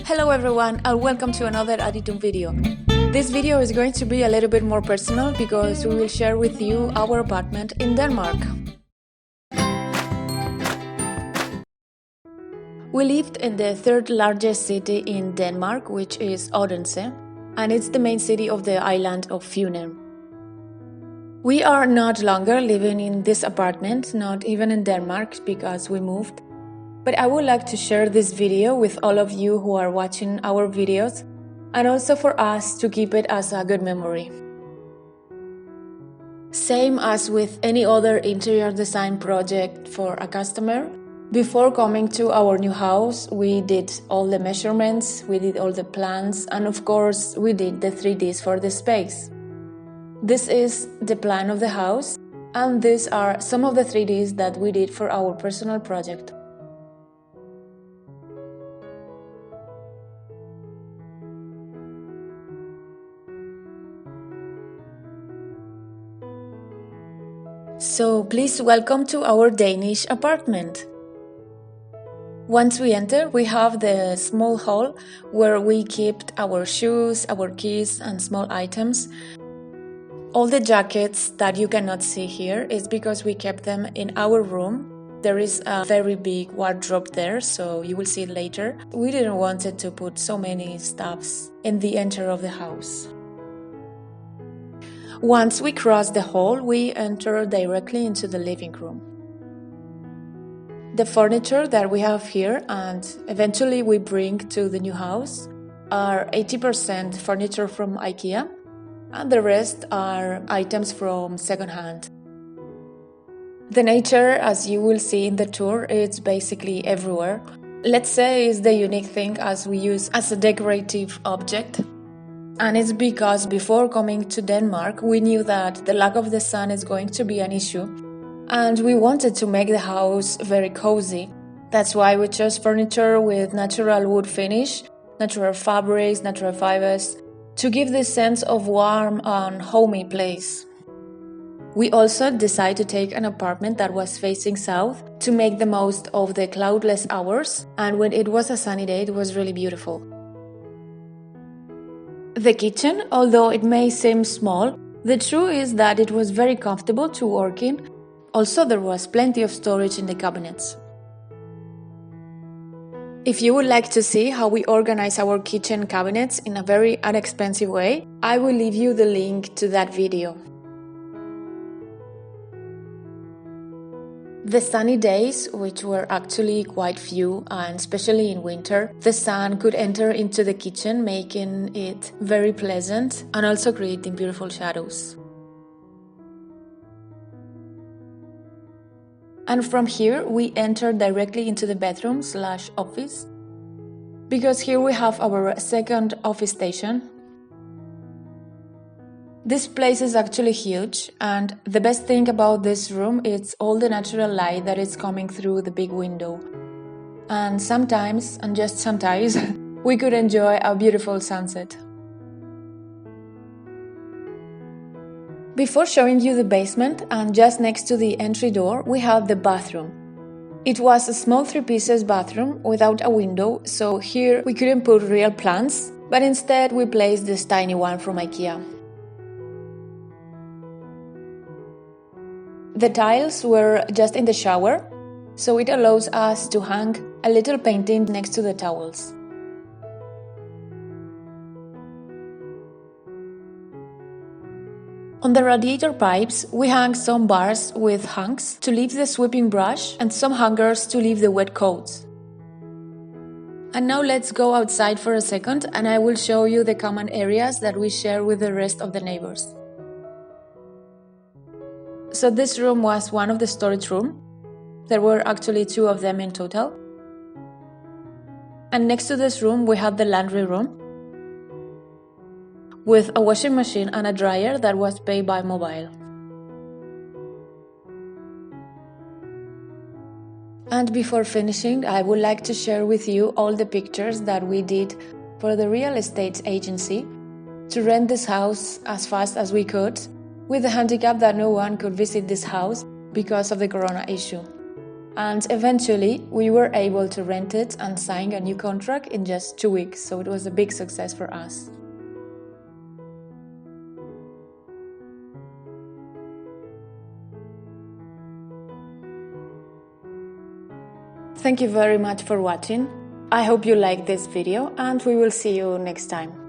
Hello everyone and welcome to another Aditum video. This video is going to be a little bit more personal because we will share with you our apartment in Denmark. We lived in the third largest city in Denmark, which is Odense, and it's the main city of the island of Funen. We are not longer living in this apartment, not even in Denmark, because we moved. But I would like to share this video with all of you who are watching our videos, and also for us to keep it as a good memory. Same as with any other interior design project for a customer, before coming to our new house, we did all the measurements, we did all the plans, and of course we did the 3Ds for the space. This is the plan of the house, and these are some of the 3Ds that we did for our personal project. So please welcome to our Danish apartment. Once we enter, we have the small hall where we kept our shoes, our keys and small items. All the jackets that you cannot see here is because we kept them in our room. There is a very big wardrobe there, so you will see it later. We didn't want to put so many stuffs in the entry of the house. Once we cross the hall, we enter directly into the living room. The furniture that we have here and eventually we bring to the new house are 80% furniture from IKEA, and the rest are items from second-hand. The nature, as you will see in the tour, it's basically everywhere. Let's say it's the unique thing as we use as a decorative object. And it's because before coming to Denmark, we knew that the lack of the sun is going to be an issue. And we wanted to make the house very cozy. That's why we chose furniture with natural wood finish, natural fabrics, natural fibers, to give this sense of warm and homey place. We also decided to take an apartment that was facing south to make the most of the cloudless hours, and when it was a sunny day, it was really beautiful. The kitchen, although it may seem small, the truth is that it was very comfortable to work in. Also, there was plenty of storage in the cabinets. If you would like to see how we organize our kitchen cabinets in a very inexpensive way, I will leave you the link to that video. The sunny days, which were actually quite few, and especially in winter, the sun could enter into the kitchen, making it very pleasant and also creating beautiful shadows. And from here, we enter directly into the bedroom/office, because here we have our second office station. This place is actually huge, and the best thing about this room is all the natural light that is coming through the big window. And sometimes, and just sometimes, we could enjoy a beautiful sunset. Before showing you the basement, and just next to the entry door, we have the bathroom. It was a small 3-pieces bathroom without a window, so here we couldn't put real plants, but instead we placed this tiny one from IKEA. The tiles were just in the shower, so it allows us to hang a little painting next to the towels. On the radiator pipes, we hang some bars with hooks to leave the sweeping brush and some hangers to leave the wet coats. And now let's go outside for a second and I will show you the common areas that we share with the rest of the neighbors. So this room was one of the storage rooms. There were actually 2 of them in total. And next to this room we had the laundry room, with a washing machine and a dryer that was paid by mobile. And before finishing, I would like to share with you all the pictures that we did for the real estate agency to rent this house as fast as we could, with the handicap that no one could visit this house because of the corona issue. And eventually, we were able to rent it and sign a new contract in just 2 weeks, so it was a big success for us. Thank you very much for watching. I hope you liked this video and we will see you next time.